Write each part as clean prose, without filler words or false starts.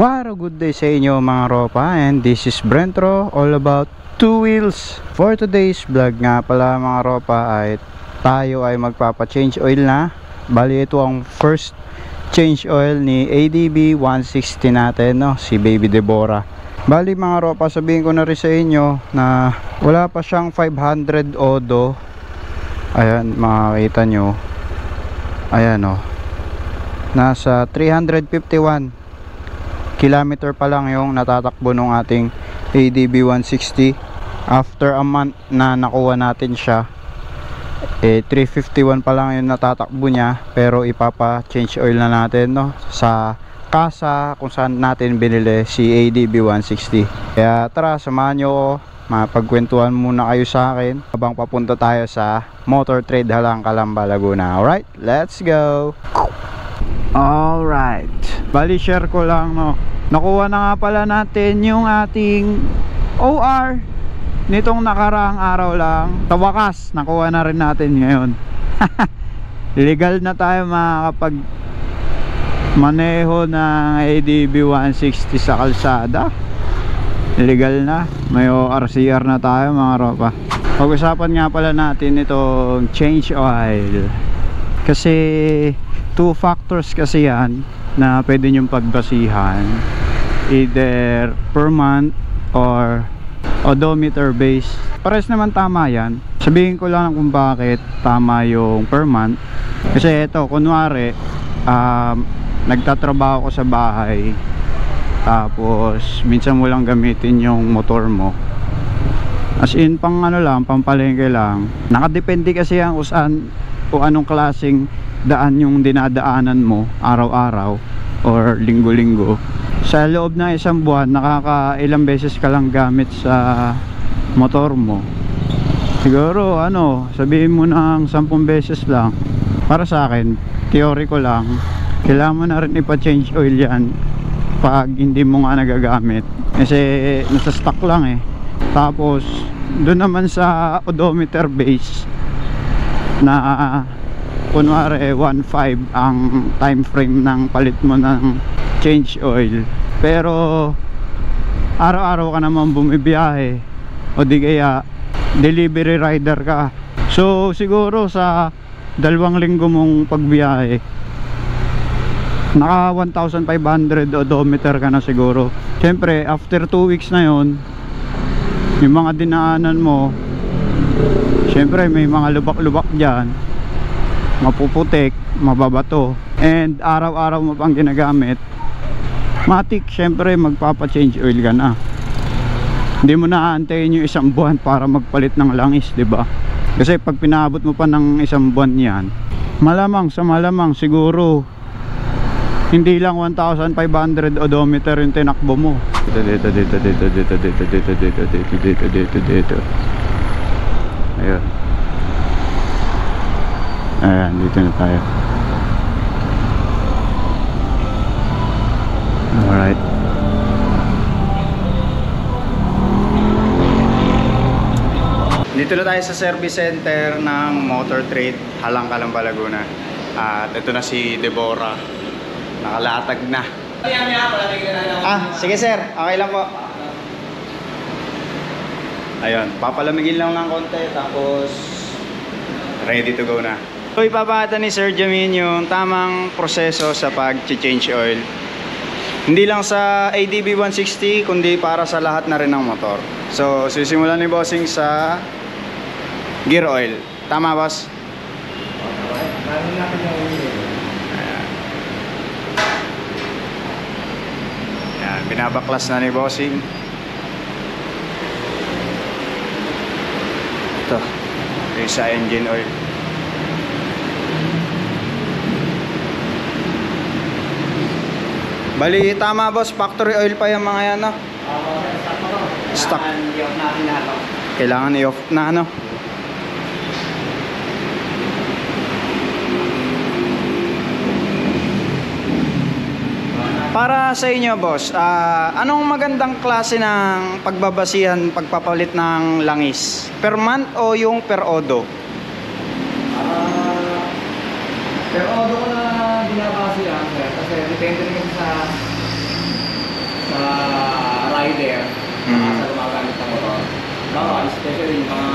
What a good day sa inyo mga ropa, and this is Brentro, all about two wheels. For today's vlog nga pala mga ropa ay tayo ay magpapa-change oil na. Bali ito ang first change oil ni ADB 160 natin, no? Si Baby Deborah. Bali mga ropa, sabihin ko na rin sa inyo na wala pa siyang 500 odo. Ayan, makikita nyo. Ayan o, nasa 351 kilometer pa lang yung natatakbo ng ating ADB 160. After a month na nakuha natin siya, 351 pa lang yung natatakbo niya, pero ipapa change oil na natin, no, sa kasa kung saan natin binili si ADB 160. Kaya tara, samahan nyo ako, mapagkwentuhan muna kayo sa akin habang papunta tayo sa Motor Trade Halang, Calamba, Laguna. Alright, let's go. Alright, bali share ko lang, no, nakuha na nga pala natin yung ating OR nitong nakaraang araw lang. Sa wakas, nakuha na rin natin ngayon. Legal na tayo makakapag maneho ng ADB 160 sa kalsada. Legal na, may ORCR na tayo mga ropa. Pag-usapan nga pala natin itong change oil, kasi two factors kasi yan na pwede nyong pagbasihan, either per month or odometer base. Pares naman tama yan. Sabihin ko lang kung bakit tama yung per month. Kasi ito, kunwari nagtatrabaho ko sa bahay, tapos minsan mo lang gamitin yung motor mo, as in pang ano lang, pampalengke lang. Nakadepende kasi yan kung saan o anong klaseng daan yung dinadaanan mo araw-araw or linggo-linggo. Sa loob ng isang buwan, nakakailang beses ka lang gamit sa motor mo. Siguro sabihin mo ng 10 beses lang. Para sa akin, theory ko lang, kailangan mo na rin ipa-change oil yan pag hindi mo nga nagagamit, kasi nasa stock lang eh. Tapos doon naman sa odometer base na kunwari 1.5 ang time frame ng palit mo ng change oil, pero araw-araw ka naman bumibiyahe o di kaya delivery rider ka, so siguro sa 2 linggo mong pagbiyahe naka 1,500 odometer ka na siguro. Siyempre after 2 weeks na yon, yung mga dinaanan mo, siyempre may mga lubak-lubak dyan, mapuputik, mababato, and araw-araw mo pang ginagamit, matik syempre magpapa-change oil ka na. Hindi mo na aantayin yung 1 buwan para magpalit ng langis, diba? Kasi pag pinabot mo pa ng 1 buwan yan, malamang sa malamang siguro hindi lang 1,500 odometer yung tinakbo mo. Dito. Ayun. Ayan, dito na tayo. Alright. Dito na tayo sa service center ng Motor Trade Halang, Calamba, Laguna. At ito na si Deborah. Nakalatag na. Sige sir, okay lang po. Ayun, papalamigin lang ng konti, tapos ready to go na. So ipapakita ni Sir Jamin yung tamang proseso sa pag-change oil. Hindi lang sa ADB 160, kundi para sa lahat na rin ng motor. So sisimulan ni bossing sa gear oil. Tama boss? Ayan, binabaklas na ni bossing. Ito yung sa engine oil. Bali tama boss, factory oil pa yung mga yan, no? Stock. Kailangan i-off na, ano? Para sa inyo boss, anong magandang klase ng pagbabasihan, pagpapalit ng langis? Per month o yung per odo? Per odo ko na binabasihan, kasi depende rin sa sa rider, sa gumagamit ng motor. Bawal, especially yung mga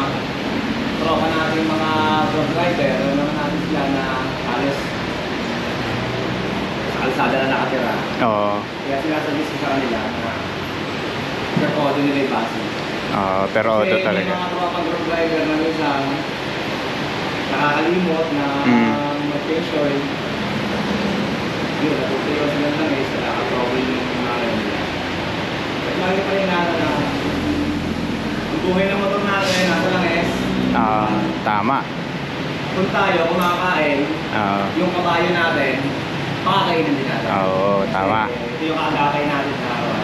tropa natin, mga front rider, alam naman natin sila na halos sa kalsada na nakatira. Oo. Kaya sinasabi ko sa kanila na per auto nila yung base. Pero auto Kasi talaga. may mga tropang front rider na minsan nakakalimot na mag-pension. Yun, natutuyo sila lang sa nakaka-problem yung mga nila. At lagi pa rin natin na ang buhay ng motor natin, nasa lang Tama. kung tayo kumakain, yung kabayo natin, pakakainin din natin. Oo, tama. Kasi ito yung kakakain natin sa araw.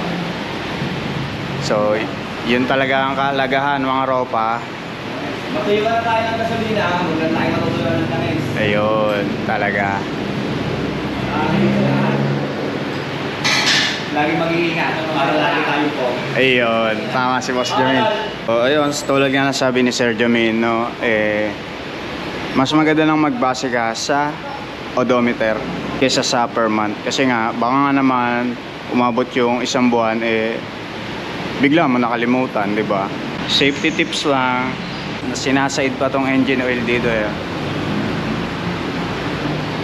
So, yun talaga ang kalagahan mga ropa. Matuyo na tayo ng gasolina, huwag na tayo matutulan ng tanis. Ayun, talaga. Lagi mag-iingat para lagi tayo po. Ayun, tama si Boss Jamin. O, ayun, tulad nga na sabi ni Sir Jamin, no, mas maganda nang magbase ka sa odometer kaysa sa per month. Kasi nga, baka nga naman umabot yung isang buwan, bigla mo nakalimutan, di ba? Safety tips lang, na sinasaid pa tong engine oil dito.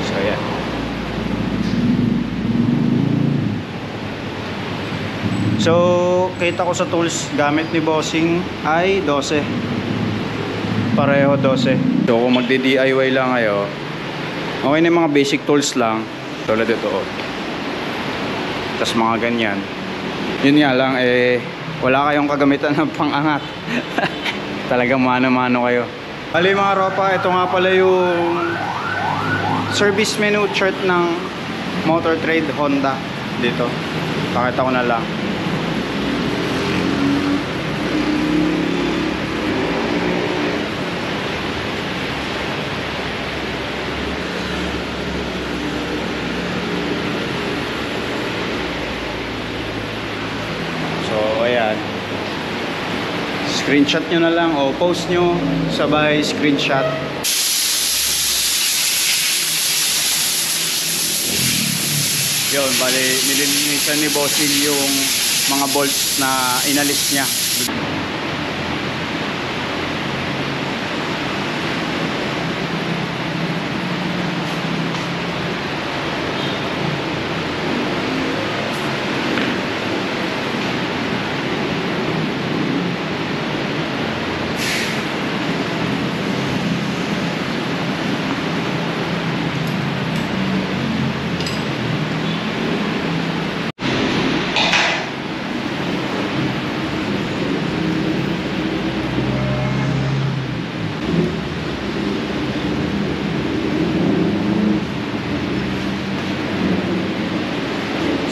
So, yan. So, kita ko sa tools gamit ni Bossing ay 12. Pareho 12. So, kung magdi-DIY lang kayo, okay na yung mga basic tools lang. Tulad ito. Tapos mga ganyan. Yun nga lang, wala kayong kagamitan ng pang-angat. Talagang mano-mano kayo. Bali mga ropa, ito nga pala yung service menu chart ng Motor Trade Honda dito. Pakita ko na lang. Screenshot nyo na lang o post nyo sabay screenshot. Yun, bali nililinisan ni Bossing yung mga bolts na inalis niya.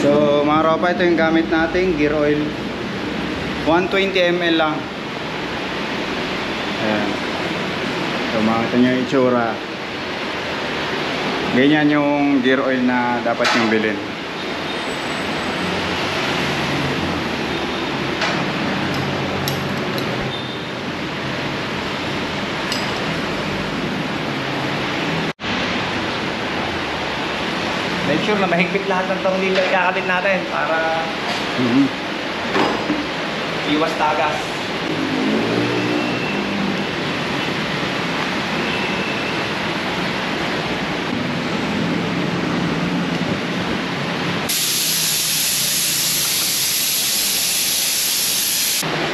So mga ropa, ito yung gamit nating gear oil, 120 ml lang. Ayan. So makita nyo yung itsura. Ganyan yung gear oil na dapat yung bilhin. Make sure na mahigpit lahat ng tornilyo ikakabit natin para iwas tagas.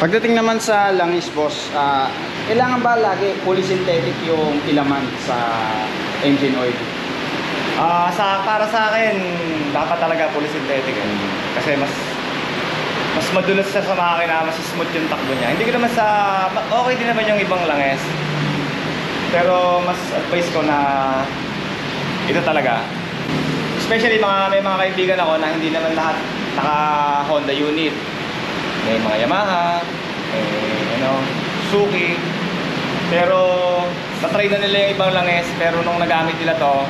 Pagdating naman sa langis, boss, kailangan ba lagi fully synthetic yung ilaman sa engine oil? Para sa akin, dapat talaga fully synthetic kasi mas madulas siya sa makina, mas smooth yung takbo niya. Hindi ko naman okay din naman yung ibang langis. Pero mas advice ko na ito talaga. Especially may mga kaibigan ako na hindi naman lahat naka Honda unit. May mga Yamaha, Suzuki. Pero na-try na nila yung ibang langis, pero nung nagamit nila to,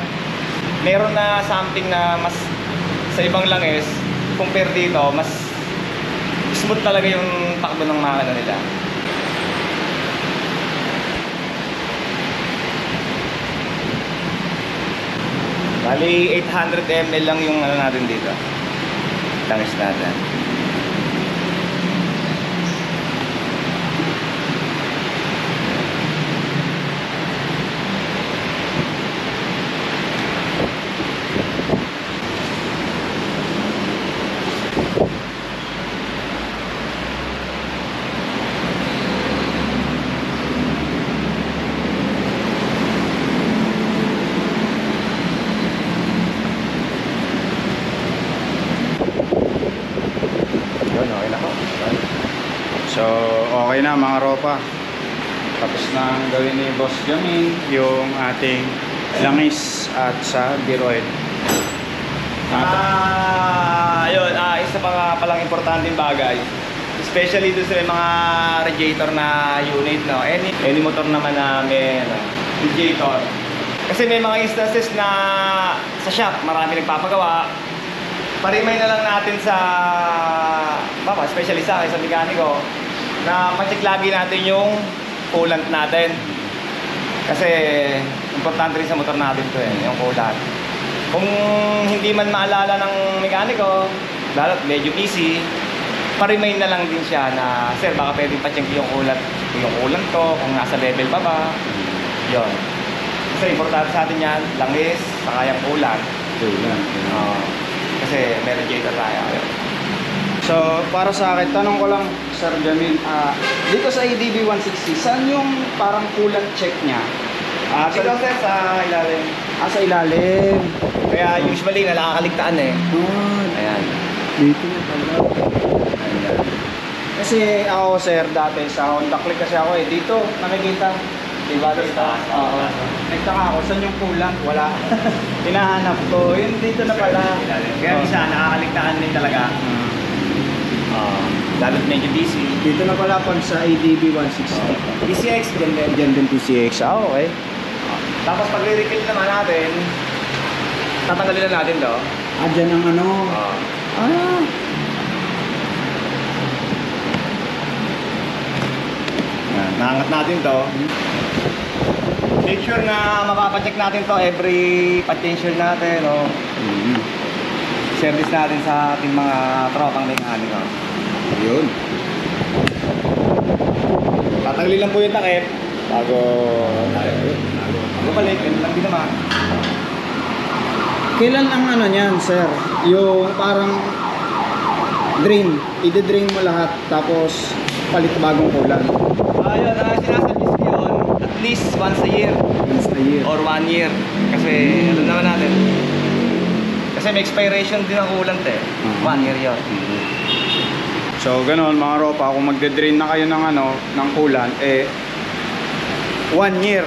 meron na something na mas sa ibang langis compare dito, mas smooth talaga yung takbo ng makina nila. Bali 800 ml lang yung natin dito, langis natin. okay na mga ropa. Tapos na ang gawin ni Boss Jamin yung ating langis at sa gear oil. Ayun, isa pa nga palang importanteng bagay. Especially doon sa may mga radiator na unit, no? Any motor naman na may radiator. Kasi may mga instances na sa shop, marami nagpapagawa. Parimay na lang natin sa, especially sa akin, sa mekaniko, na pacheck lagi natin yung coolant natin. Kasi importante rin sa motor natin to yung coolant. Kung hindi man maalala ng mekaniko, lalo't medyo busy, parimay na lang din siya na, sir, baka pwedeng pacheck yung coolant ko, kung nasa level pa ba. Yun. Kasi importante sa atin yan, langis, saka yung coolant. Kasi may radiator tayo. So, para sa akin, tanong ko lang, Sir Jamin, dito sa ADB 160, saan yung parang coolant check niya? Dito, sir, sa ilalim. Sa ilalim. Kaya usually nakakaligtaan Ayan. Dito na pala. Ayan. Kasi ako, sir, dati sa Honda Click kasi ako dito nakikita. Diba? Oo. Nagtaka ako, saan yung coolant? Wala. Hinahanap ko. Yun dito na pala. Kaya isa, nakakaligtaan din talaga. Lalo't medyo busy. Dito na pala pag sa ADB 160. PCX, dyan din. Dyan din PCX. Okay. Tapos pag re-refill naman natin, tatanggalin na natin to. Dyan ang ano. Naangat natin to. Make sure na mapapacheck natin to every potential natin. Service natin sa ating mga tropang mekaniko. Yun. Tatanggalin lang po yung takip bago balik. Ganun lang din naman. Kailan ang ano niyan, sir? Yung parang drain. I-drain mo lahat tapos palit bagong coolant. Ayun, sinasuggest ko yun at least once a year. Once a year. Or 1 year. Kasi alam naman natin. Kasi may expiration din ang coolant 1 year yun. So ganoon mga ropa, kung magde-drain na kayo ng ng coolant, 1 year.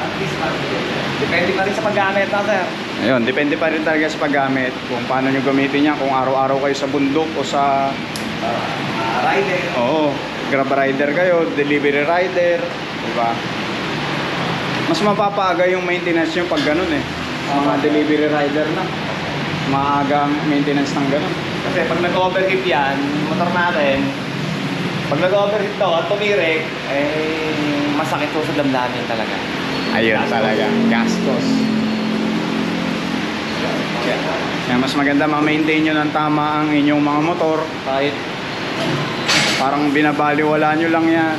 At least 1 year. Depende pa rin sa paggamit na, sir. Ayun, depende pa rin talaga sa paggamit. Kung paano nyo gamitin yan, kung araw-araw kayo sa bundok o sa rider. Oo, grab rider kayo, delivery rider, diba? Mas mapapaaga yung maintenance yung pag ganun mga delivery rider na. Maaga ang maintenance ng ganun. Kasi pag nag-overheat yan, motor natin, pag nag-overheat to at tumirik, masakit to sa damdamin talaga. Ayun talaga, gastos. Kaya mas maganda ma-maintain nyo ng tama ang inyong mga motor. Kahit parang binabaliwala nyo lang yan.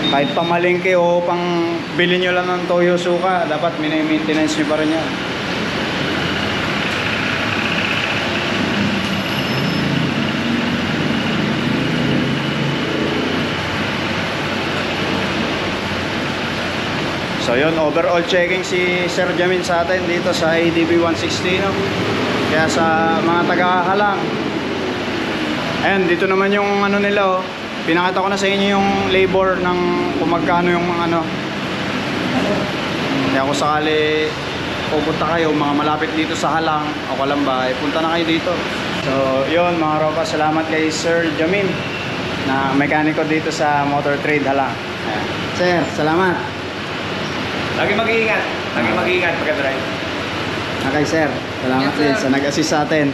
Kahit pamalingke o pang bilhin nyo lang ng Toyo Suka, dapat mini-maintenance nyo pa rin yan. So yun, overall checking si Sir Jamin sa atin dito sa ADB 160, no? Kaya sa mga taga-halang, ayan, dito naman yung nila, pinakita ko na sa inyo yung labor ng kung magkano yung mga kaya kung sakali pupunta kayo, mga malapit dito sa Halang o Kalamba, punta na kayo dito. So yun mga ropa, salamat kay Sir Jamin na mekaniko dito sa Motor Trade Halang. Ayan. Sir, salamat. Lagi mag-iingat. Lagi mag-iingat pagka-drive. Okay, sir. Salamat din sa nag-assist sa atin.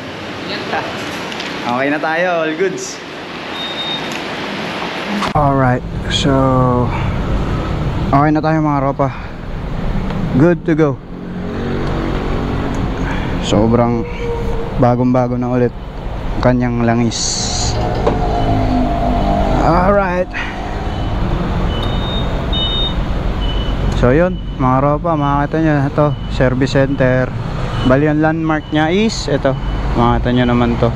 Okay na tayo. All goods. Alright. So, okay na tayo mga ropa. Good to go. Sobrang bagong-bago na ulit ang kanyang langis. Alright. So yun mga ropa, makakita nyo ito, service center. Bali yung landmark nya is ito, makakita nyo naman to,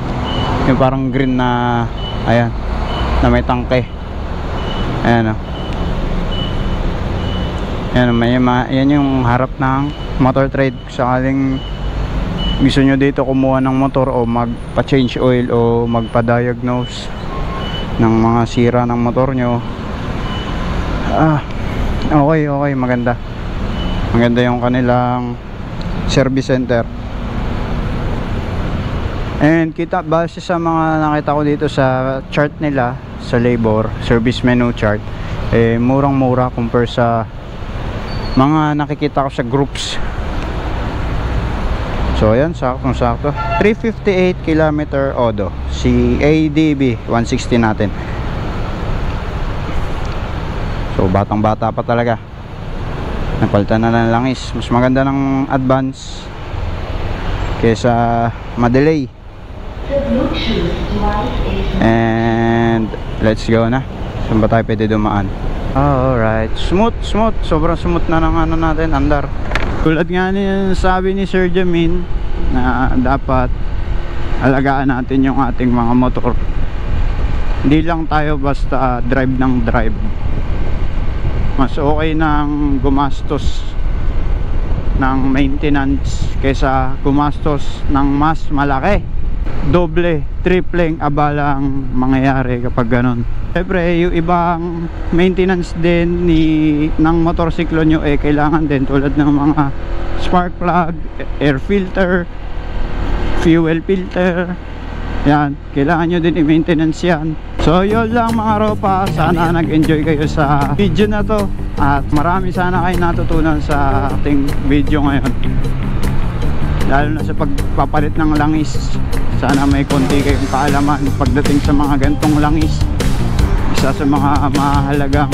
yung parang green na ayan, na may tangke. Ayan o, yan yung harap ng Motor Trade. Sakaling gusto nyo dito kumuha ng motor o magpa-change oil o magpa-diagnose ng mga sira ng motor nyo, okay, maganda yung kanilang service center. And kita base sa mga nakita ko dito sa chart nila sa labor service menu chart, murang mura compare sa mga nakikita ko sa groups. So ayan, sakto 358 km odo si ADB 160 natin. So batang bata pa talaga, napalitan na ng langis. Mas maganda ng advance kesa madelay. And let's go na. Saan ba tayo pwede dumaan? Alright, smooth, sobrang smooth na ng ano natin, andar. Tulad nga ni sabi ni Sir Jamin na dapat alagaan natin yung ating mga motor. Hindi lang tayo basta drive ng drive. Mas okay nang gumastos ng maintenance kaysa gumastos ng mas malaki. Doble, tripleng abalang mangyayari kapag ganun. Siyempre yung ibang maintenance din ng motorsiklo nyo kailangan din, tulad ng mga spark plug, air filter, fuel filter, yan, kailangan nyo din i-maintenance yan. So yun lang mga ropa, sana nag-enjoy kayo sa video na to at marami sana kayo natutunan sa ating video ngayon, lalo na sa pagpapalit ng langis. Sana may konti kayong kaalaman pagdating sa mga gantong langis. Isa sa mga mahalagang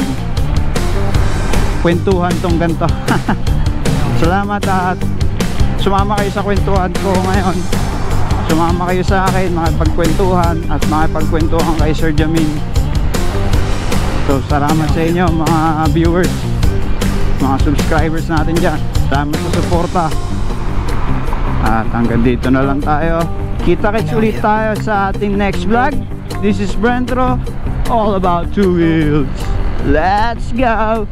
kwentuhan tong ganto. Salamat at sumama kayo sa kwentuhan ko ngayon. Sumama kayo sa akin, makipagkwentuhan at makipagkwentuhan kay Sir Jamin. So salamat sa inyo mga viewers, mga subscribers natin dyan. Salamat sa suporta. At hanggang dito na lang tayo. Kita-kits ulit tayo sa ating next vlog. This is Brentro, all about two wheels. Let's go!